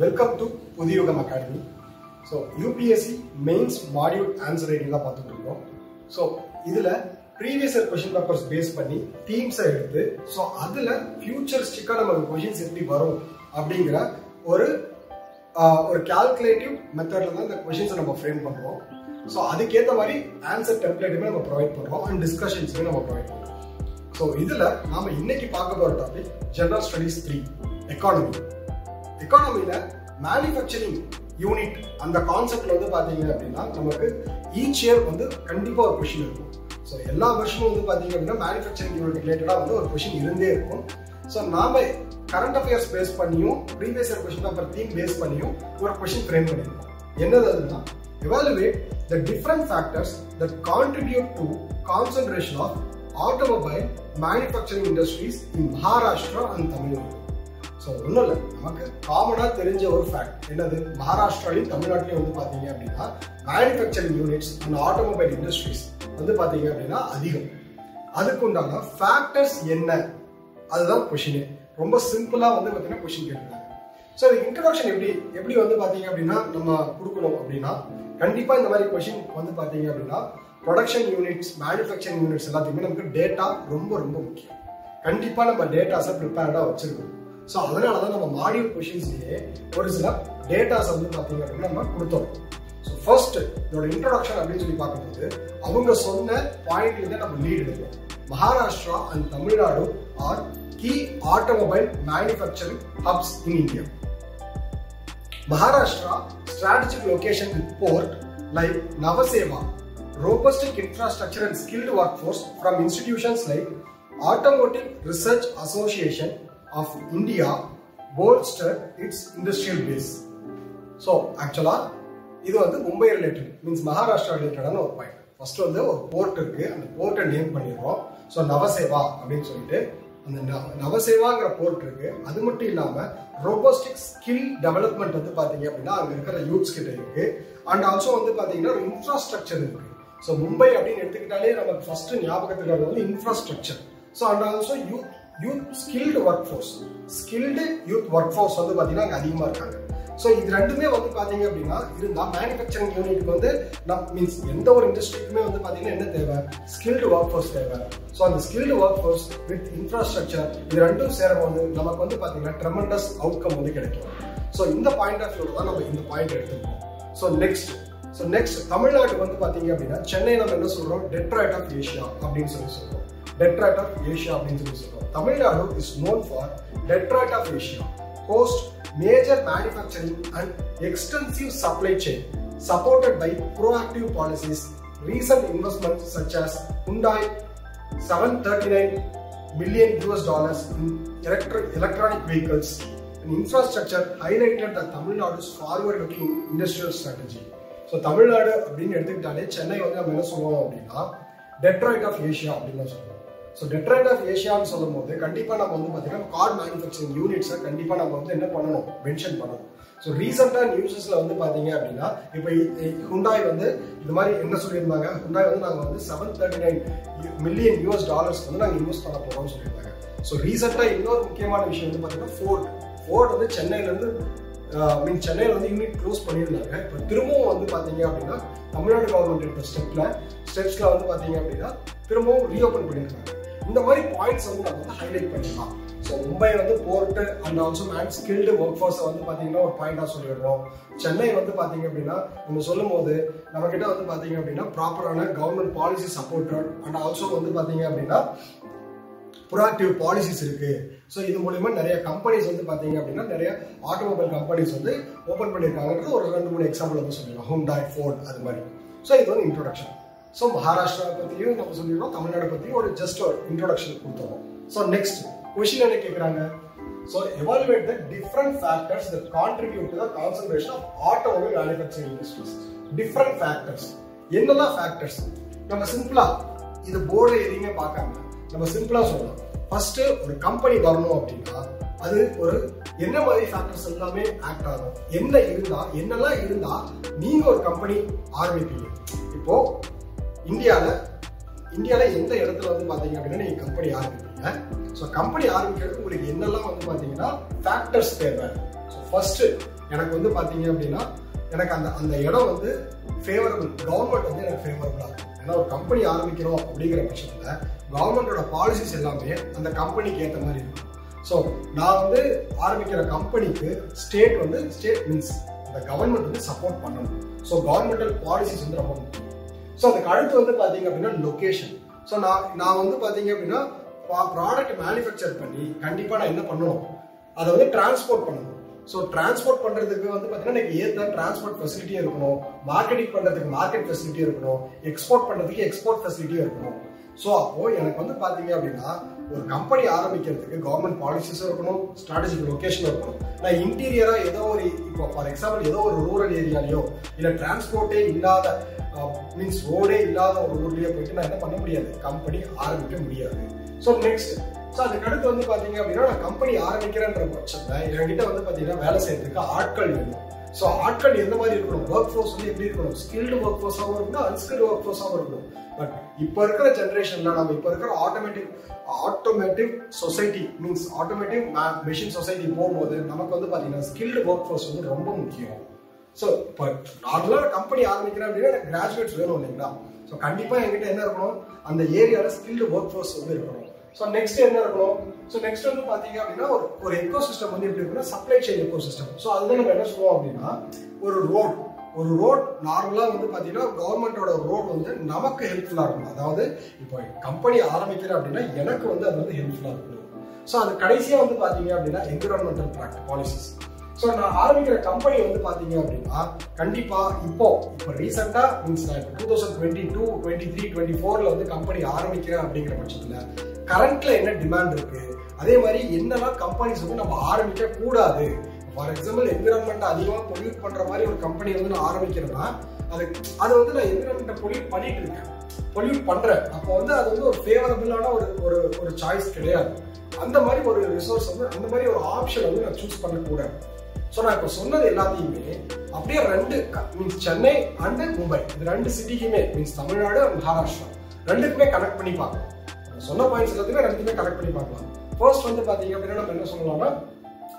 Welcome to Pudiyugam Academy. So UPSC mains module answer writing la paathuட்டு இருக்கோம். So இதுல previous year question papers base பண்ணி themes எடுத்து so அதுல futuristic நமக்கு questions எப்படி வரும் அப்படிங்கற ஒரு calculative methodல தான் இந்த questions நம்ம frame பண்றோம். So அதுக்கு ஏத்த மாதிரி answer template நம்ம provide பண்றோம் and discussions நம்ம provide பண்றோம். So இதுல நாம இன்னைக்கு பார்க்க போற டாபிக் General Studies 3 Economy. எக்கானமில மேனுஃபேக்சரிங் யூனிட் அந்த கான்செப்ட்ல வந்து பாத்தீங்க அப்படின்னா நமக்கு ஈச் இயர் வந்து கண்டிப்பா ஒரு கொஸ்டின் இருக்கும். ஸோ எல்லா வருஷமும் வந்து பாத்தீங்க அப்படின்னா மேனுஃபேக்சரிங் யூனிட் ரிலேட்டடா வந்து ஒரு கொஸ்டின் இருந்தே இருக்கும். ஸோ நாம கரண்ட் அஃபேர்ஸ் பேஸ் பண்ணியும் previous year question paper theme base பண்ணியும் ஒரு கொஸ்டின் ஃப்ரேம் பண்ணிருக்கோம். என்னது அதுன்னா evaluate the different factors that contribute to concentration of automobile manufacturing industries in Maharashtra and Tamil Nadu. So ஒன்றும் இல்லை, நமக்கு காமனாக தெரிஞ்ச ஒரு ஃபேக்ட் என்னது, மகாராஷ்டிராலையும் தமிழ்நாட்டிலையும் வந்து பார்த்தீங்க அப்படின்னா manufacturing units and automobile industries வந்து பார்த்தீங்க அப்படின்னா அதிகம். அதுக்கு உண்டான ஃபேக்டர்ஸ் என்ன, அதுதான் கொஷினே. ரொம்ப சிம்பிளாக வந்து பார்த்தீங்கன்னா கொஷின் கேட்டுருக்காங்க. ஸோ இது இன்ட்ரடக்ஷன் எப்படி வந்து பார்த்தீங்க அப்படின்னா நம்ம கொடுக்கணும் அப்படின்னா கண்டிப்பாக இந்த மாதிரி கொஷின் வந்து பார்த்தீங்க அப்படின்னா ப்ரொடக்ஷன் யூனிட்ஸ் மேனுஃபேக்சரிங் யூனிட்ஸ் எல்லாத்தையுமே நமக்கு டேட்டா ரொம்ப ரொம்ப முக்கியம். கண்டிப்பாக நம்ம டேட்டாஸை ப்ரிப்பேர்டாக வச்சிருக்கோம். ஸோ அதனால தான் நம்ம மாடியூல் கொஷின்ஸ்லேயே ஒரு சில டேட்டாஸ் வந்து பார்த்தீங்க அப்படின்னா நம்ம கொடுத்தோம். ஸோ ஃபர்ஸ்ட் இதோட இன்ட்ரோடக்ஷன் அப்படின்னு சொல்லி பார்க்கும்போது அவங்க சொன்ன பாயிண்ட்லேருந்து நம்ம லீட் எடுப்போம். Maharashtra and Tamil Nadu are key automobile manufacturing hubs in India. Maharashtra strategic location with port like Navaseva, robust infrastructure and skilled workforce from institutions like Automotive Research Association of India bolster its industrial base. So actually இது வந்து Mumbai related means Maharashtra ரிலேட்டடான ஒரு point. First வந்து ஒரு board இருக்கு, அந்த போர்ட்டை name பண்ணிடுறோம். ஸோ நவசேவா அப்படின்னு சொல்லிட்டு அந்த நவசேவாங்கிற போர்ட் இருக்கு. அது மட்டும் இல்லாம ரோபோஸ்டிக் ஸ்கில் டெவலப்மெண்ட் வந்து பாத்தீங்க அப்படின்னா அங்க இருக்கிற யூத்ஸ் கிட்ட இருக்கு. அண்ட் ஆல்சோ வந்து பாத்தீங்கன்னா ஒரு இன்ஃப்ராஸ்ட்ரக்சர் இருக்கு. ஸோ மும்பை அப்படின்னு எடுத்துக்கிட்டாலே நமக்கு ஃபர்ஸ்ட் ஞாபகத்துக்கு வர்றது வந்து infrastructure. So and also youth skilled work force, skilled youth work force வந்து பாத்தீங்கன்னா அங்க அதிகமா இருக்காங்க. ஸோ இது ரெண்டுமே வந்து பாத்தீங்க அப்படின்னா இருந்தா மேனுஃபேக்சரிங் யூனிட்க்கு வந்து மீன்ஸ் எந்த ஒரு இண்டஸ்ட்ரிக்குமே வந்து பாத்தீங்கன்னா என்ன தேவை, ஸ்கில்டு ஒர்க் ஃபோர்ஸ் தேவை. ஸோ அந்த skilled work force with infrastructure இது ரெண்டும் சேரும்போது நமக்கு வந்து பாத்தீங்கன்னா ட்ரெமெண்டஸ் அவுட்கம் வந்து கிடைக்கும். ஸோ இந்த பாயிண்ட் ஆஃப் வியூல தான் நம்ம இந்த பாயிண்ட் எடுத்துருக்கோம். ஸோ நெக்ஸ்ட் தமிழ்நாடு வந்து பாத்தீங்க அப்படின்னா சென்னை நம்ம என்ன சொல்றோம், டெட்ராய்ட் ஆஃப் ஏஷியா அப்படின்னு சொல்றோம். டெட்ராய்ட் ஆஃப் ஏஷியா அப்படின்னு சொல்றோம். Tamil Nadu is known for Detroit of Asia, host major manufacturing and extensive supply chain supported by proactive policies. Recent investments such as Hyundai $739 million in electronic vehicles and infrastructure highlighted the Tamil Nadu's forward-looking industrial strategy. So Tamil Nadu அப்படின்னு எடுத்துக்கிட்டாலே சென்னை வந்து நம்ம என்ன சொல்லுவோம் அப்படின்னா Detroit of Asia அப்படின்னு சொல்லுவோம். So Detroit of ஏஷியான்னு சொல்லும் போது கண்டிப்பாக நம்ம வந்து பார்த்தீங்கன்னா கார் மேனுஃபேக்சரிங் யூனிட்ஸை கண்டிப்பாக நம்ம வந்து என்ன பண்ணணும், மென்ஷன் பண்ணணும். ஸோ ரீசெண்டாக நியூஸஸில் வந்து பார்த்தீங்க அப்படின்னா இப்போ ஹுண்டாய் வந்து இது மாதிரி என்ன சொல்லியிருந்தாங்க, ஹுண்டாய் வந்து நாங்கள் வந்து $739 million வந்து நாங்கள் இன்வெஸ்ட் பண்ண போகிறோம்னு சொல்லியிருந்தாங்க. ஸோ ரீசெண்டாக இன்னொரு முக்கியமான விஷயம் வந்து பார்த்தீங்கன்னா ஃபோர்ட் வந்து சென்னையிலேருந்து சென்னையில் வந்து யூனிட் க்ளோஸ் பண்ணியிருந்தாங்க. இப்போ திரும்பவும் வந்து பார்த்தீங்க அப்படின்னா தமிழ்நாடு கவர்மெண்ட் எடுத்த ஸ்டெப்ஸ்ல வந்து பார்த்தீங்க அப்படின்னா திரும்பவும் ரீஓப்பன் பண்ணியிருக்காங்க. இந்த மாதிரி பாயிண்ட்ஸ் வந்து நம்ம வந்து ஹைலைட் பண்ணிடலாம். ஸோ மும்பை வந்து port and also skilled work ஃபோர்ஸை வந்து பார்த்தீங்கன்னா ஒரு பாயிண்டாக சொல்லிடுறோம். சென்னை வந்து பார்த்தீங்க அப்படின்னா நம்ம சொல்லும் போது நம்ம கிட்ட வந்து பார்த்தீங்க அப்படின்னா ப்ராப்பரான government policy supported and also வந்து பார்த்தீங்க அப்படின்னா ப்ரோஆக்டிவ் பாலிசிஸ் இருக்கு. ஸோ இது மூலமா நிறைய கம்பெனிஸ் வந்து பார்த்தீங்க அப்படின்னா நிறைய ஆட்டோமொபைல் கம்பெனிஸ் வந்து ஓப்பன் பண்ணியிருக்காங்கிறது ஒரு 2-3 எக்ஸாம்பிள் வந்து சொல்லிடலாம், ஹுண்டாய், ஃபோர்ட் அது மாதிரி. ஸோ இது வந்து இன்ட்ரோடக்ஷன். ஸோ மகாராஷ்டிரா பற்றியும் நம்ம சொல்லிடுறோம், தமிழ்நாடு பற்றியும் ஒரு ஜஸ்ட் ஒரு இன்ட்ரோடக்ஷன் கொடுத்துருவோம். ஸோ நெக்ஸ்ட் கொஸ்டின் என்ன கேட்குறாங்க, so evaluate the different factors that contribute to the concentration of automobile manufacturing industries. Different factors என்னெல்லாம் ஃபேக்டர்ஸ், நம்ம சிம்பிளா இது போர்டு எதையுமே பார்க்காம நம்ம சிம்பிளா சொல்லலாம். ஃபர்ஸ்ட் ஒரு கம்பெனி வரணும் அப்படின்னா அது ஒரு என்ன மாதிரி ஃபேக்டர்ஸ் எல்லாமே ஆக்ட் ஆகும், என்னெல்லாம் இருந்தா நீங்க ஒரு கம்பெனி ஆரம்பிப்பீங்க. இப்போ இந்தியால எந்த இடத்துல வந்து பாத்தீங்க அப்படின்னா நீங்க கம்பெனி ஆரம்பிப்பீங்க, சொல்றேன். ஸோ கம்பெனி ஆரம்பிக்கிறதுக்கு உங்களுக்கு என்னெல்லாம் வந்து பாத்தீங்கன்னா ஃபேக்டர்ஸ் தேவை. ஸோ ஃபர்ஸ்ட் எனக்கு வந்து பாத்தீங்க அப்படின்னா எனக்கு அந்த இடம் வந்து ஃபேவரபிள், கவர்மெண்ட் வந்து எனக்கு ஃபேவரபிளா இருக்கும். ஏன்னா ஒரு கம்பெனி ஆரம்பிக்கிறோம் அப்படிங்கிற பட்சத்துல கவர்மெண்டோட பாலிசிஸ் எல்லாமே அந்த கம்பெனிக்கு ஏற்ற மாதிரி இருக்கும். ஸோ நான் வந்து ஆரம்பிக்கிற கம்பெனிக்கு ஸ்டேட் மீன்ஸ் இந்த கவர்மெண்ட் வந்து சப்போர்ட் பண்ணணும். ஸோ கவர்மெண்டல் பாலிசிஸ் வந்து ரொம்ப முக்கியம். ஸோ அதுக்கு அடுத்து வந்து பாத்தீங்க அப்படின்னா லொகேஷன். ஸோ நான் வந்து பாத்தீங்க அப்படின்னா ப்ராடக்ட் மேனுஃபேக்சர் பண்ணி கண்டிப்பா நான் என்ன பண்ணணும், அதை வந்து டிரான்ஸ்போர்ட் பண்ணணும். ஸோ டிரான்ஸ்போர்ட் பண்றதுக்கு வந்து பாத்தீங்கன்னா எனக்கு ஏற்ற டிரான்ஸ்போர்ட் ஃபெசிலிட்டியும் இருக்கணும், மார்க்கெட்டிங் பண்றதுக்கு மார்க்கெட் ஃபெசிலிட்டியும் இருக்கணும், எக்ஸ்போர்ட் பண்றதுக்கு எக்ஸ்போர்ட் ஃபெசிலிட்டியும் இருக்கணும். ஸோ அப்போ எனக்கு வந்து பாத்தீங்க அப்படின்னா ஒரு கம்பெனி ஆரம்பிக்கிறதுக்கு கவர்மெண்ட் பாலிசிஸும் இருக்கணும், ஸ்ட்ராட்டஜிக் லொகேஷனும் இருக்கணும். நான் இன்டீரியரா ஏதோ ஒரு இப்போ ஃபார் எக்ஸாம்பிள் ஏதோ ஒரு ரூரல் ஏரியாலையோ இல்ல டிரான்ஸ்போர்ட்டே இல்லாத மீன்ஸ் ரோடே இல்லாத ஒரு ஊர்லயே போயிட்டு நான் என்ன பண்ண முடியாது, கம்பெனி ஆரம்பிக்க முடியாது. ஸோ நெக்ஸ்ட் அதுக்கு அடுத்து வந்து பாத்தீங்க அப்படின்னா நான் கம்பெனி ஆரம்பிக்கிறேன்ற பட்சத்துல என்கிட்ட வந்து பாத்தீங்கன்னா வேலை செய்யறதுக்கு ஆட்கள் வேணும். ஸோ ஆட்கள் எந்த மாதிரி இருக்கணும், ஒர்க் ஃபோர்ஸ் வந்து எப்படி இருக்கணும், ஸ்கில்டு ஒர்க் ஃபோர்ஸாகவும் இருக்கணும், அன்ஸ்கில்டு ஒர்க் ஃபோர்ஸாகவும் இருக்கணும். பட் இப்போ இருக்கிற ஜென்ரேஷன்ல நம்ம இப்போ இருக்கிற automotive society means automotive machine society போகும்போது நமக்கு வந்து பாத்தீங்கன்னா ஸ்கில்டு ஒர்க் ஃபோர்ஸ் வந்து ரொம்ப முக்கியம். ஸோ இப்போ நார்மலாக கம்பெனி ஆரம்பிக்கிறேன் அப்படின்னா எனக்கு கிராஜுவேட்ஸ் வேணும் இல்லைங்களா. ஸோ கண்டிப்பா என்கிட்ட என்ன இருக்கணும், அந்த ஏரியாவில் ஸ்கில்டு ஒர்க் ஃபோர்ஸ் வந்து இருக்கணும். ஸோ நெக்ஸ்ட் என்ன இருக்கணும், ஸோ நெக்ஸ்ட் வந்து பாத்தீங்க அப்படின்னா ஒரு எக்கோ சிஸ்டம் வந்து எப்படி இருக்குன்னா supply chain echo system. So அதுதான் நம்ம என்ன சொல்லுவோம் அப்படின்னா ஒரு ரோட் நார்மலா வந்து பாத்தீங்கன்னா கவர்மெண்டோட ரோட் வந்து நமக்கு ஹெல்ப்ஃபுல்லா இருக்கணும். அதாவது இப்போ கம்பெனி ஆரம்பிக்கிறேன் அப்படின்னா எனக்கு வந்து அது வந்து ஹெல்ப்ஃபுல்லா இருக்கணும். ஸோ அது கடைசியா வந்து பாத்தீங்க அப்படின்னா என்விரான்மெண்டல் பாலிசிஸ். ஸோ நான் ஆரம்பிக்கிற கம்பெனி வந்து பாத்தீங்க அப்படின்னா கண்டிப்பா இப்போ ரீசெண்டா மீன்ஸ் நான் 2022, 23, 24ல வந்து கம்பெனி ஆரம்பிக்கிறேன் அப்படிங்கிற பட்சத்துல கரண்ட்ல என்ன டிமாண்ட் இருக்கு, அதே மாதிரி என்னெல்லாம் கம்பெனிஸ் வந்து நம்ம ஆரம்பிக்க கூடாது. ஃபார் எக்ஸாம்பிள் என்விரான்மெண்ட் அதிகமா பொல்யூட் பண்ற மாதிரி ஒரு கம்பெனி வந்து நான் ஆரம்பிக்கிறேன்னா அது வந்து நான் என்விரான்மெண்ட் பொல்யூட் பண்றேன். அப்போ வந்து அது வந்து ஒரு ஃபேவரபிளான ஒரு சாய்ஸ் கிடையாது. அந்த மாதிரி ஒரு ரிசோர்ஸ் வந்து அந்த மாதிரி ஒரு ஆப்ஷன் வந்து நான் சூஸ் பண்ணக்கூடாது. ஸோ நான் இப்போ சொன்னது எல்லாத்தையுமே அப்படியே ரெண்டு மீன்ஸ் சென்னை அண்ட் மும்பை இது ரெண்டு சிட்டிக்குமே மீன்ஸ் தமிழ்நாடு அண்ட் மகாராஷ்டிரா ரெண்டுக்குமே கனெக்ட் பண்ணி பார்க்கலாம். சொன்ன பாயிண்ட்ஸ் எல்லாத்தையுமே ரெண்டுக்குமே கனெக்ட் பண்ணி பார்க்கலாம். ஃபர்ஸ்ட் வந்து பாத்தீங்க அப்படின்னா நம்ம என்ன சொல்லலாம்னா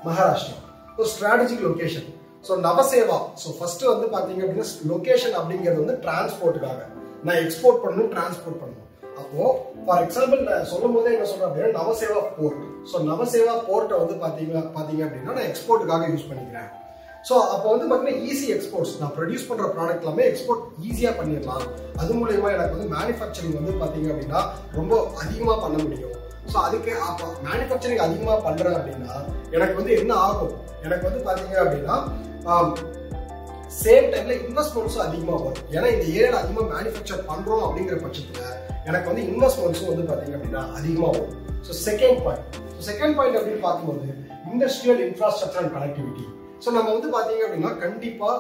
Maharashtra. So strategic location. So Nhava Sheva. So first வந்து பாத்தீங்க அப்படின்னா லொகேஷன் அப்படிங்கிறது வந்து டிரான்ஸ்போர்ட்டுக்காக நான் எக்ஸ்போர்ட் பண்ணணும், டிரான்ஸ்போர்ட் பண்ணணும். அப்போ ஃபார் எக்ஸாம்பிள் நான் சொல்லும் போதே என்ன சொல்றேன் அப்படின்னா நவசேவா போர்ட். ஸோ நவசேவா போர்ட்டை வந்து பாத்தீங்க அப்படின்னா நான் எக்ஸ்போர்ட்டுக்காக யூஸ் பண்ணிக்கிறேன். ஸோ அப்போ வந்து பார்த்தீங்கன்னா ஈஸி எக்ஸ்போர்ட்ஸ், நான் ப்ரொடியூஸ் பண்ற ப்ராடக்ட் எல்லாமே எக்ஸ்போர்ட் ஈஸியாக பண்ணிடலாம். அது மூலயமா எனக்கு வந்து மேனுஃபேக்சரிங் வந்து பார்த்தீங்க அப்படின்னா ரொம்ப அதிகமாக பண்ண முடியும். ஸோ அதுக்கு அப்போ மேனுஃபேக்சரிங் அதிகமாக பண்றேன் அப்படின்னா எனக்கு வந்து என்ன ஆகும், எனக்கு வந்து பார்த்தீங்க அப்படின்னா சேம் டைம்ல இன்வெஸ்ட்மெண்ட்ஸும் அதிகமாக வரும். ஏன்னா இந்த ஏரியாவில் அதிகமாக மேனுஃபேக்சர் பண்றோம் அப்படிங்கிற பட்சத்தில் எனக்கு வந்து இன்வெஸ்ட்மெண்ட்ஸும் வந்து பார்த்தீங்க அப்படின்னா அதிகமாக வரும். ஸோ செகண்ட் பாயிண்ட் அப்படின்னு பார்க்கும்போது industrial infrastructure and connectivity. So நம்ம வந்து பாத்தீங்க அப்படின்னா கண்டிப்பா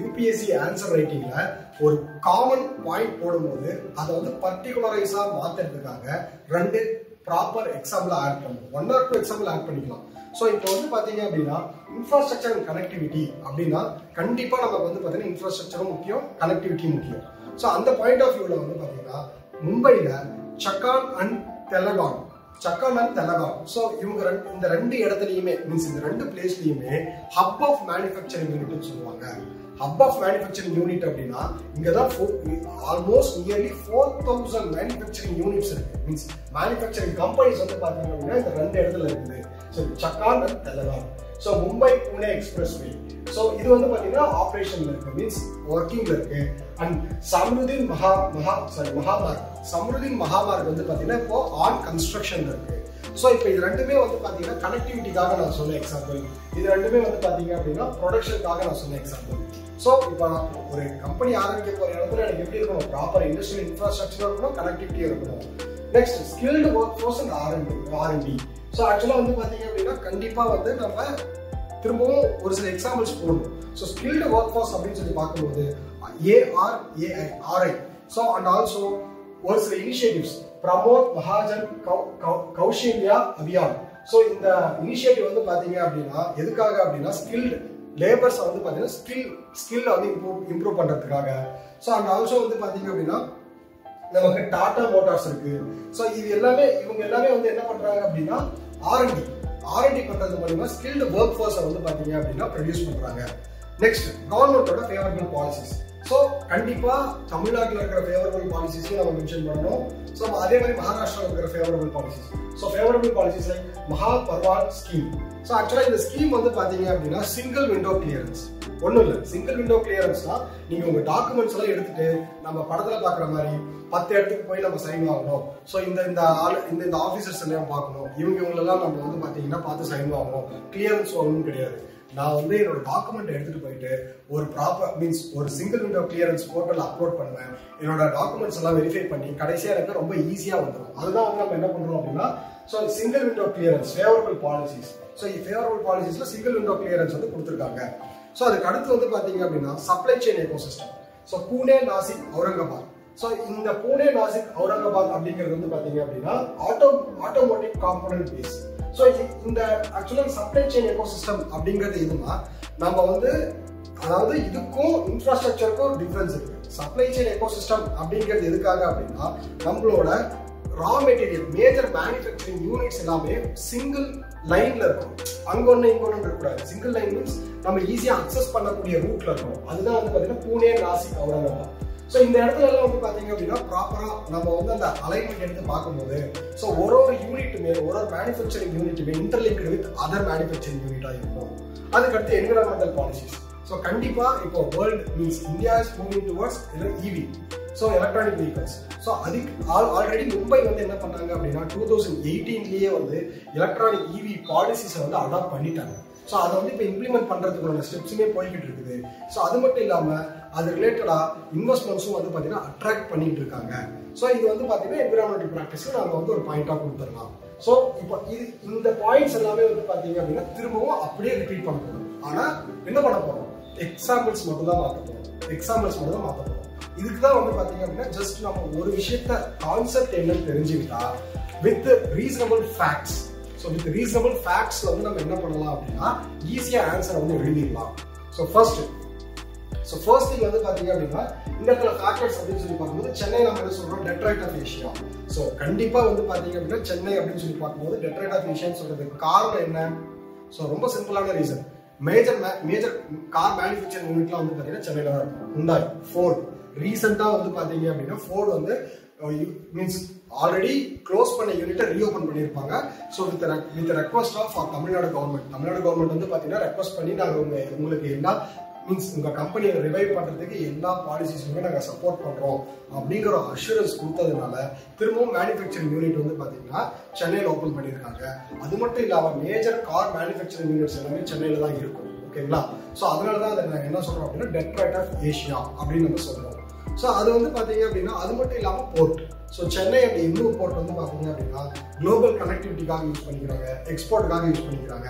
யூபிஎஸ்சி ஆன்சர் ரைட்டிங்ல ஒரு காமன் பாயிண்ட் போடும்போது அதை வந்து பர்டிகுலரைஸா மாத்துறதுக்காக ரெண்டு ப்ராப்பர் எக்ஸாம்பிள் ஆட் பண்ணுவோம், 1 or 2 எக்ஸாம்பிள் ஆட் பண்ணிக்கலாம். ஸோ இப்போ வந்து பாத்தீங்க அப்படின்னா இன்ஃப்ராஸ்ட்ரக்சர் அண்ட் கனெக்டிவிட்டி அப்படின்னா கண்டிப்பா நமக்கு வந்து பாத்தீங்கன்னா இன்ஃப்ராஸ்ட்ரக்சரும் முக்கியம், கனெக்டிவிட்டி முக்கியம். ஸோ அந்த பாயிண்ட் ஆஃப் வியூல வந்து பாத்தீங்கன்னா மும்பைல சக்கான் அண்ட் தெலங்கான். ஸோ இவங்க இந்த ரெண்டு இடத்துலயுமே மீன்ஸ் இந்த ரெண்டு பிளேஸ்லயுமே ஹப் ஆஃப் மேனுஃபேக்சரிங் யூனிட்னு சொல்லுவாங்க. ஹப் ஆஃப் மேனுஃபேக்சரிங் யூனிட் அப்படின்னா இங்கதான் ஆல்மோஸ்ட் நியர்லி 4000 மேனுஃபேக்சரிங் யூனிட்ஸ் இருக்கு. மீன்ஸ் மேனுஃபேக்சரிங் கம்பெனிஸ் வந்து பாத்தீங்க அப்படின்னா இந்த ரெண்டு இடத்துல இருக்குது. So Chakan and Talegaon. So Mumbai Pune expressway. So இது வந்து பாத்தீங்கன்னா ஆபரேஷன்ல இருக்கு, மீன்ஸ் ஒர்க்கிங்ல இருக்கு. அண்ட் சம்ருதீன் மகாமார்க் வந்து பாத்தீங்கன்னா இப்போ ஆன் கன்ஸ்ட்ரக்ஷன்ல இருக்கு. ஸோ இப்போ இது ரெண்டுமே வந்து பாத்தீங்கன்னா கனெக்டிவிட்டிக்காக நான் சொன்ன எக்ஸாம்பிள், இது ரெண்டுமே வந்து பாத்தீங்க அப்படின்னா ப்ரொடக்ஷனுக்காக நான் சொன்ன எக்ஸாம்பிள். ஸோ இப்போ நான் ஒரு கம்பெனி ஆரம்பிக்க போற இடத்துல எனக்கு எப்படி இருக்கணும், ப்ராப்பர் இண்டஸ்ட்ரியல் இன்ஃப்ராஸ்ட்ரக்சர் இருக்கணும், கனெக்டிவிட்டி இருக்கணும். Next skilled work force and R&D. So ஆக்சுவலா வந்து பாத்தீங்க அப்படின்னா கண்டிப்பா வந்து நம்ம திரும்பவும் ஒரு சில எக்ஸாம்பிள்ஸ் போடணும். ஸோ ஸ்கில்டு ஒர்க் ஃபோர்ஸ் அப்படின்னு சொல்லி பார்க்கும்போது ARAI. ஸோ அண்ட் ஆல்சோ ஒரு சில இனிஷியேட்டிவ்ஸ் பிரமோத் மகாஜன் கௌஷல்யா அபியான். ஸோ இந்த இனிஷியேட்டிவ் வந்து பாத்தீங்க அப்படின்னா எதுக்காக அப்படின்னா ஸ்கில்டு லேபர்ஸ் வந்து பாத்தீங்கன்னா ஸ்கில் வந்து இம்ப்ரூவ் பண்றதுக்காக. ஸோ அண்ட் ஆல்சோ வந்து பாத்தீங்க அப்படின்னா நமக்கு டாடா மோட்டார்ஸ் இருக்கு. ஸோ இது எல்லாமே இவங்க எல்லாமே வந்து என்ன பண்றாங்க அப்படின்னா ஆர்என்டி பண்றது மூலமா ஸ்கில்டு ஒர்க் ஃபோர்ஸை வந்து பாத்தீங்க அப்படின்னா ப்ரொடியூஸ் பண்றாங்க. நெக்ஸ்ட் கவர்மெண்டோட ஃபேவரபிள் பாலிசிஸ். ஸோ கண்டிப்பா தமிழ்நாட்டில் இருக்கிற ஃபேவரபிள் பாலிசிஸையும் நம்ம மென்ஷன் பண்ணணும். ஸோ அதே மாதிரி மகாராஷ்டிராவில் இருக்கிற favourable policies. So favourable policies like மகா பர்வால் ஸ்கீம். ஸோ ஆக்சுவலா இந்த ஸ்கீம் வந்து பாத்தீங்க அப்படின்னா சிங்கிள் விண்டோ கிளியரன்ஸ். ஒன்றும் இல்லை, சிங்கிள் விண்டோ கிளியரன்ஸ்னா நீங்க உங்க டாக்குமெண்ட்ஸ் எல்லாம் எடுத்துட்டு நம்ம படத்துல பாக்குற மாதிரி 10 இடத்துக்கு போய் நம்ம சைன் வாங்கணும். ஸோ இந்த ஆஃபீஸர்ஸ் எல்லாம் பார்க்கணும், இவங்களெல்லாம் நம்ம வந்து பாத்தீங்கன்னா பார்த்து சைன் வாங்கணும், கிளியரன்ஸ் வாங்கணும் கிடையாது. நான் வந்து என்னோட டாக்குமெண்ட் எடுத்துட்டு போயிட்டு ஒரு ப்ராப்பர் மீன்ஸ் ஒரு single window clearance portal upload பண்ணுவேன். என்னோட டாக்குமெண்ட்ஸ் எல்லாம் வெரிஃபை பண்ணி கடைசியா எனக்கு ரொம்ப ஈஸியா வந்துடும். அதுதான் வந்து நம்ம என்ன பண்றோம் அப்படின்னா so single window clearance favourable policies. So favourable பாலிசிஸ்ல சிங்கிள் விண்டோ கிளியரன்ஸ் வந்து கொடுத்துருக்காங்க. ஸோ அதுக்கு அடுத்து வந்து பாத்தீங்க அப்படின்னா supply chain ecosystem. So Pune, Nashik, Aurangabad. So இந்த பூனே, நாசிக், அவுரங்காபாத் அப்படிங்கிறது வந்து பாத்தீங்க அப்படின்னா ஆட்டோமோட்டிவ் காம்போனன்ட் பேஸ். ஸோ இந்த ஆக்சுவலா சப்ளை செயின் எக்கோசிஸ்டம் அப்படிங்கிறது இதுனா நம்ம வந்து அதாவது இதுக்கும் இன்ஃப்ராஸ்ட்ரக்சருக்கும் டிஃபரன்ஸ் இருக்கு. சப்ளை செயின் எக்கோசிஸ்டம் அப்படிங்கிறது எதுக்காக அப்படின்னா நம்மளோட raw material major manufacturing units எல்லாமே சிங்கிள் லைன்ல இருக்கும். அங்க ஒண்ணு இங்க ஒண்ணு இருக்கக்கூடாது. சிங்கிள் லைன் மீன்ஸ் நம்ம ஈஸியா அக்சஸ் பண்ணக்கூடிய ரூட்ல இருக்கும். அதுதான் வந்து பாத்தீங்கன்னா பூனே, நாசிக், அவுரங்காபாத். ஸோ இந்த இடத்துல எல்லாம் வந்து பாத்தீங்க அப்படின்னா ப்ராப்பரா நம்ம வந்து அந்த அலைன்மெண்ட் எடுத்து பார்க்கும்போது ஸோ ஒரு யூனிட்டுமே ஒரு மேனுஃபேக்சரிங் யூனிட்டுமே இன்டர்லிங்க்டு வித் அதர் மேனுஃபேக்சரிங் யூனிட்டா இருக்கும். அதுக்கடுத்து என்விரான்மெண்டல் பாலிசிஸ். ஸோ கண்டிப்பா இப்போ world means India is moving towards EV. So electronic vehicles. So அதுக்கு ஆல்ரெடி மும்பை வந்து என்ன பண்ணாங்க அப்படின்னா 2018லயே வந்து எலக்ட்ரானிக் இவி பாலிசிஸை வந்து அடாப்ட் பண்ணிட்டாங்க. ஸோ அதை வந்து இப்போ இம்ப்ளிமெண்ட் பண்றதுக்கான ஸ்டெப்ஸுமே போய்கிட்டு இருக்குது. ஸோ அது மட்டும் இல்லாம அது ரிலேட்டடா இன்வெஸ்ட்மெண்ட்ஸும் வந்து பாத்தீங்கன்னா அட்ராக்ட் பண்ணிட்டு இருக்காங்க. ஸோ இது வந்து பாத்தீங்கன்னா என்விரான்மெண்டல் ப்ராக்டிஸ்ல நம்ம வந்து ஒரு பாயிண்டா கொடுத்துடலாம். ஸோ இப்போ இந்த பாயிண்ட்ஸ் எல்லாமே வந்து பாத்தீங்க அப்படின்னா திரும்பவும் அப்படியே ரிப்பீட் பண்ண போறோம். ஆனா என்ன பண்ண போறோம், எக்ஸாம்பிள்ஸ் மட்டும் தான் மாற்ற போறோம். இதுக்கு தான் வந்து பாத்தீங்க அப்படின்னா ஜஸ்ட் நம்ம ஒரு விஷயத்த கான்செப்ட் என்னன்னு தெரிஞ்சுக்கிட்டா with reasonable facts. So with reasonable facts வந்து நம்ம என்ன பண்ணலாம் அப்படின்னா ஈஸியா ஆன்சரை வந்து எழுதிடலாம். ஸோ ஃபர்ஸ்ட் திங் வந்து பாத்தீங்க அப்படின்னா இந்த இடத்துல ஃபேக்டர்ஸ் அப்படின்னு சொல்லி பார்க்கும்போது சென்னை நம்ம என்ன சொல்றோம், டெட்ராய்ட் ஆஃப் ஏஷியா. ஸோ கண்டிப்பா வந்து பாத்தீங்க அப்படின்னா சென்னை அப்படின்னு சொல்லி பார்க்கும்போது டெட்ராய்ட் ஆஃப் ஏஷியான்னு சொல்றதுக்கு காரணம் என்ன? ஸோ ரொம்ப சிம்பிளான ரீசன், மேஜர் கார் மேனுஃபேக்சரிங் யூனிட்லாம் வந்து பாத்தீங்கன்னா சென்னையில தான் இருக்கும். Hyundai, Ford. ரீசெண்டா வந்து பாத்தீங்க அப்படின்னா ஃபோர்ட் வந்து மீன்ஸ் ஆல்ரெடி க்ளோஸ் பண்ண யூனிட்டை ரீஓபன் பண்ணியிருப்பாங்க. So with request of Tamil Nadu government வந்து பாத்தீங்கன்னா ரெக்வஸ்ட் பண்ணி நாங்கள் உங்களுக்கு எல்லா மீன்ஸ் உங்க கம்பெனியை ரிவைவ் பண்றதுக்கு எல்லா பாலிசிஸுமே நாங்கள் சப்போர்ட் பண்றோம் அப்படிங்கிற அஷூரன்ஸ் கொடுத்ததுனால திரும்பவும் மேனுஃபேக்சரிங் யூனிட் வந்து பாத்தீங்கன்னா சென்னையில் ஓபன் பண்ணியிருக்காங்க. அது மட்டும் இல்லாம மேஜர் கார் மேனுஃபேக்சரிங் யூனிட்ஸ் எல்லாமே சென்னையில தான் இருக்கும். ஓகேங்களா? ஸோ அதனாலதான் அதை நாங்கள் என்ன சொல்றோம் அப்படின்னா டெட்ராய்ட் ஆஃப் ஏஷியா அப்படின்னு நம்ம சொல்றோம். ஸோ அது வந்து பாத்தீங்க அப்படின்னா அது மட்டும் இல்லாம போர்ட். ஸோ சென்னை அப்படி இன்னொரு போர்ட் வந்து பாத்தீங்க அப்படின்னா குளோபல் கனெக்டிவிட்டிக்காக யூஸ் பண்ணிக்கிறாங்க, எக்ஸ்போர்ட்டுக்காக யூஸ் பண்ணிக்கிறாங்க.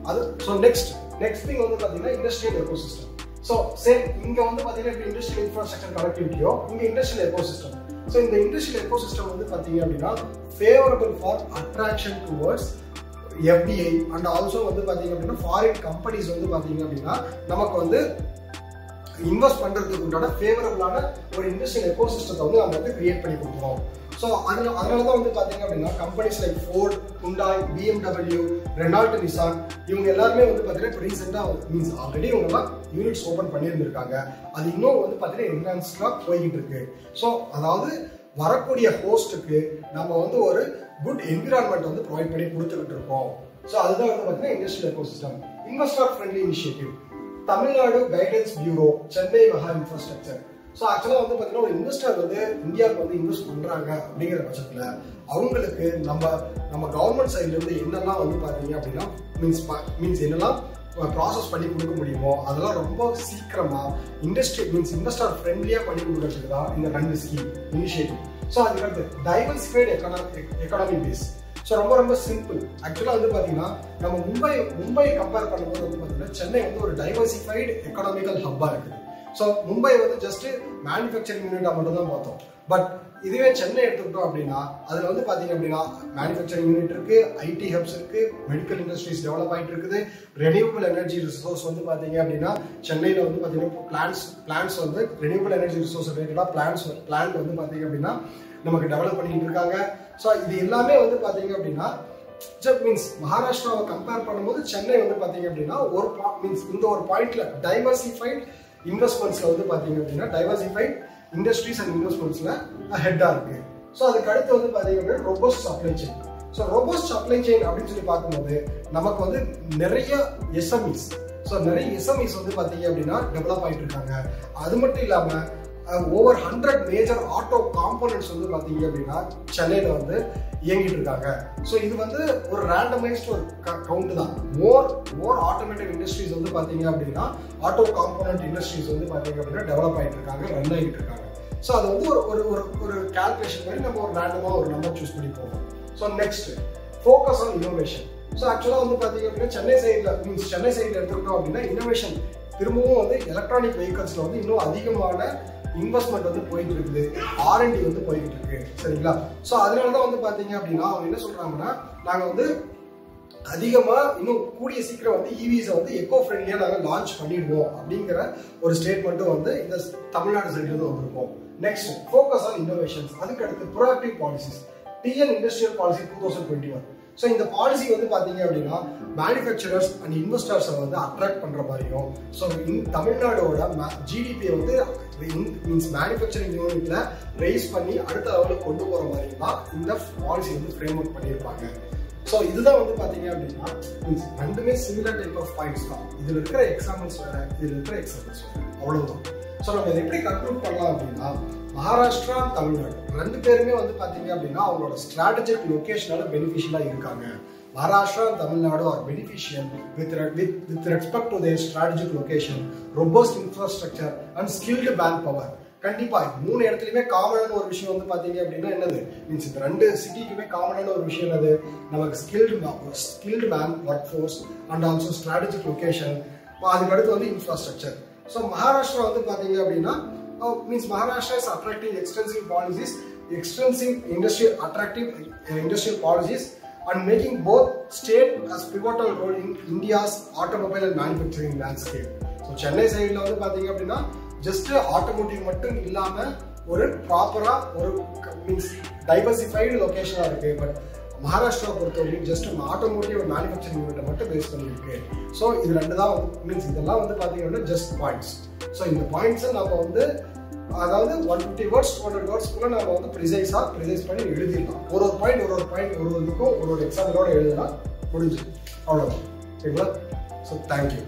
அது ஸோ நெக்ஸ்ட் திங் வந்து பாத்தீங்கன்னா இண்டஸ்ட்ரியல் எக்கோசிஸ்டம். ஸோ சேம் இங்க வந்து பாத்தீங்கன்னா இப்போ இண்டஸ்ட்ரியல் இன்ஃப்ராஸ்ட்ரக்சர் கனெக்டிவிட்டியோ இங்க இண்டஸ்ட்ரியல் எக்கோசிஸ்டம். ஸோ இந்த இண்டஸ்ட்ரியல் எக்கோசிஸ்டம் வந்து பாத்தீங்க அப்படின்னா favourable for attraction towards FDI and also வந்து பாத்தீங்க அப்படின்னா ஃபாரின் கம்பெனிஸ் வந்து பாத்தீங்க அப்படின்னா நமக்கு வந்து இன்வெஸ்ட் பண்றதுக்கு உண்டான ஃபேவரபிளான ஒரு இண்டஸ்ட்ரியல் எக்கோசிஸ்டத்தை வந்து நம்ம வந்து கிரியேட் பண்ணி கொடுக்குறோம். ஸோ அதனாலதான் வந்து பாத்தீங்க அப்படின்னா companies like Ford, Hyundai, BMW, Renault, Nissan இவங்க எல்லாருமே வந்து பாத்தீங்கன்னா இப்போ ரீசெண்டா மீன்ஸ் ஆல்ரெடி இவங்க எல்லாம் யூனிட்ஸ் ஓபன் பண்ணியிருந்திருக்காங்க. அது இன்னும் வந்து பாத்தீங்கன்னா என்ஹான்ஸ்டா போய்கிட்டு இருக்கு. ஸோ அதாவது வரக்கூடிய ஹோஸ்டுக்கு நம்ம வந்து ஒரு குட் என்விரான்மெண்ட் வந்து ப்ரொவைட் பண்ணி கொடுத்துக்கிட்டு இருக்கோம். ஸோ அதுதான் வந்து பாத்தீங்கன்னா industrial ecosystem. Investor friendly initiative, Tamil Nadu guidance bureau, Chennai மகா இன்ஃப்ராஸ்ட்ரக்சர். ஸோ ஆக்சுவலா வந்து பாத்தீங்கன்னா ஒரு இன்வெஸ்டர் வந்து இந்தியாவுக்கு வந்து இன்வெஸ்ட் பண்றாங்க அப்படிங்கிற பட்சத்துல அவங்களுக்கு நம்ம கவர்மெண்ட் சைட்ல இருந்து என்னெல்லாம் வந்து பாத்தீங்க அப்படின்னா மீன்ஸ் என்னெல்லாம் ப்ராசஸ் பண்ணி கொடுக்க முடியுமோ அதெல்லாம் ரொம்ப சீக்கிரமா இன்வெஸ்டர் ஃப்ரெண்ட்லியா பண்ணி கொடுக்கறதுக்கு தான் இந்த 2 ஸ்கீம் இனிஷியேட்டிவ். ஸோ அதுக்கு டைவர்சிஃபைடு எக்கானமி பேஸ். ஸோ ரொம்ப சிம்பிள். ஆக்சுவலா வந்து பாத்தீங்கன்னா நம்ம மும்பை கம்பேர் பண்ணும்போது வந்து பாத்தீங்கன்னா சென்னை வந்து ஒரு டைவர்சிஃபைடு எக்கனாமிக்கல் ஹப்பா இருக்குது. ஸோ மும்பை வந்து ஜஸ்ட் மேனுஃபேக்சரிங் யூனிட்டா மட்டும் தான் பார்த்தோம். பட் இதுவே சென்னை எடுத்துக்கிட்டோம் அப்படின்னா அதுல வந்து பாத்தீங்க அப்படின்னா மேனுஃபேக்சரிங் யூனிட் இருக்கு, ஐடி ஹப்ஸ் இருக்கு, மெடிக்கல் இண்டஸ்ட்ரீஸ் டெவலப் ஆயிட்டு இருக்குது, ரெனியூவபிள் எனர்ஜி ரிசோர்ஸ் வந்து பாத்தீங்க அப்படின்னா சென்னையில வந்து பாத்தீங்கன்னா பிளான்ஸ் வந்து ரெனியூவபிள் எனர்ஜி ரிசோர்ஸ் ரிலேட்டடா பிளான்ட் வந்து பாத்தீங்க அப்படின்னா நமக்கு டெவலப் பண்ணிட்டு இருக்காங்க. ஸோ இது எல்லாமே வந்து பாத்தீங்க அப்படின்னா மீன்ஸ் மகாராஷ்டிராவை கம்பேர் பண்ணும்போது சென்னை வந்து பாத்தீங்க அப்படின்னா மீன்ஸ் இந்த ஒரு பாயிண்ட்ல டைவர்சிஃபைட் இன்வெஸ்ட்மெண்ட்ஸ்ல வந்து பாத்தீங்க அப்படின்னா டைவர்சிஃபைட் இண்டஸ்ட்ரீஸ் அண்ட் இன்வெஸ்ட்மெண்ட்ஸ்ல ஹெட்டா இருக்கு. ஸோ அதுக்கு அடுத்து வந்து பாத்தீங்க அப்படின்னா robust supply chain. So robust supply chain அப்படின்னு சொல்லி பார்க்கும்போது நமக்கு வந்து நிறைய எஸ்எம்இஸ் வந்து பாத்தீங்க அப்படின்னா டெவலப் ஆயிட்டு இருக்காங்க. அது மட்டும் இல்லாம ஓவர் 100 மேஜர் ஆட்டோ காம்போனன்ட்ஸ் வந்து பாத்தீங்க அப்படின்னா சென்னையில வந்து இயங்கிட்டு இருக்காங்க. ஸோ இது வந்து ஒரு ரேண்டமைஸ்ட் ஒரு கவுண்ட் தான். மோர் ஆட்டோமேட்டிவ் இண்டஸ்ட்ரீஸ் வந்து பாத்தீங்க அப்படின்னா ஆட்டோ காம்போனன்ட் இண்டஸ்ட்ரீஸ் வந்து பாத்தீங்க அப்படின்னா டெவலப் ஆயிட்டு இருக்காங்க, ரன் ஆகிட்டு இருக்காங்க. ஸோ அது வந்து ஒரு கால்குலேஷன் மாதிரி நம்ம ஒரு ரேண்டமா ஒரு நம்பர் சூஸ் பண்ணி போவோம். So next focus on innovation. So ஆக்சுவலா வந்து பாத்தீங்க அப்படின்னா சென்னை சைட்ல எடுத்துக்கிட்டோம் அப்படின்னா இன்னோவேஷன் திரும்பவும் வந்து எலக்ட்ரானிக் வெஹிக்கல்ஸ்ல வந்து இன்னும் அதிகமான இன்வெஸ்ட்மெண்ட் வந்து போயிட்டு இருக்குது, R&D வந்து போயிட்டு இருக்கு. சரிங்களா? ஸோ அதனாலதான் வந்து பாத்தீங்க அப்படின்னா அவங்க என்ன சொல்றாங்கன்னா நாங்க வந்து அதிகமா இன்னும் கூடிய சீக்கிரம் வந்து EVs வந்து எக்கோ ஃப்ரெண்ட்லியா நாங்க லான்ச் பண்ணிடுவோம் அப்படிங்கிற ஒரு ஸ்டேட்மெண்ட்டும் வந்து இந்த தமிழ்நாடு சைட்ல இருந்து வந்திருக்கோம். Next focus on innovations. அதுக்கு அடுத்து proactive policies. TN industrial policy 2021. So இந்த பாலிசி வந்து பாத்தீங்க அப்படின்னா மேனுஃபேக்சரர்ஸ் அண்ட் இன்வெஸ்டர்ஸை வந்து அட்ராக்ட் பண்ற மாதிரியும், ஸோ தமிழ்நாடோட ஜிடிபியை வந்து மீன்ஸ் மேனுஃபேக்சரிங் யூனிட்ல ரைஸ் பண்ணி அடுத்த லெவலுக்கு கொண்டு போற மாதிரி தான் இந்த பாலிசி வந்து ஃப்ரேம் ஒர்க் பண்ணியிருப்பாங்க. ஸோ இதுதான் வந்து பாத்தீங்க அப்படின்னா மீன்ஸ் ரெண்டுமே சிமிலர் டைப் ஆஃப் பாயிண்ட்ஸ் தான். இதுல இருக்கிற எக்ஸாம்பிள்ஸ் வேற, இதுல இருக்கிற எக்ஸாம்பிள்ஸ் வேற, அவ்வளவுதான். ஸோ நம்ம இதை எப்படி கன்க்ளூட் பண்ணலாம் அப்படின்னா மகாராஷ்டிரா, தமிழ்நாடு ரெண்டு பேருமே வந்து பாத்தீங்க அப்படின்னா அவங்களோட ஸ்ட்ராட்டஜிக் லொகேஷனால பெனிஃபிஷியலா இருக்காங்க. Maharashtra and Tamil Nadu are beneficial with respect to their strategic location, robust infrastructure and skilled manpower. கண்டிப்பா மூணு இடத்துலயுமே காமனான ஒரு விஷயம் வந்து பாத்தீங்க அப்படின்னா என்னது மீன்ஸ் இந்த ரெண்டு சிட்டிக்குமே காமனான ஒரு விஷயம் என்னது நமக்கு skilled man workforce and also strategic location. அதுக்கு அடுத்து வந்து இன்ஃப்ராஸ்ட்ரக்சர். ஸோ மகாராஷ்டிரா வந்து பாத்தீங்க அப்படின்னா means Maharashtra is attracting extensive industrial policies and making both state as pivotal role in India's automobile and manufacturing landscape. So Chennai side la வந்து பாத்தீங்க அப்படின்னா just automotive மட்டும் இல்லாம ஒரு ப்ராப்பரா ஒரு மீன்ஸ் டைவர்சிஃபைடு லொகேஷனா இருக்கு. பட் மகாராஷ்டிரா பொறுத்தவரைக்கும் ஜஸ்ட் ஆட்டோமோட்டிவ் மேனுஃபேக்சரிங் யூனிட்டை மட்டும் பேஸ் பண்ணியிருக்கு. ஸோ இது ரெண்டு தான் மீன்ஸ் இதெல்லாம் வந்து பாத்தீங்கன்னா ஜஸ்ட் பாயிண்ட்ஸ். ஸோ இந்த பாயிண்ட்ஸை நம்ம வந்து அதாவது 150 வேர்ட்ஸ் 200 வேர்ட்ஸ்க்குள்ள நம்ம வந்து ப்ரிசைஸ் பண்ணி எழுதிடலாம். ஒரு பாயிண்ட் ஒரு இதுக்கும் ஒரு எக்ஸாம்பிளோட எழுதலாம், முடிஞ்சு அவ்வளோதான். சரிங்களா? So thank you.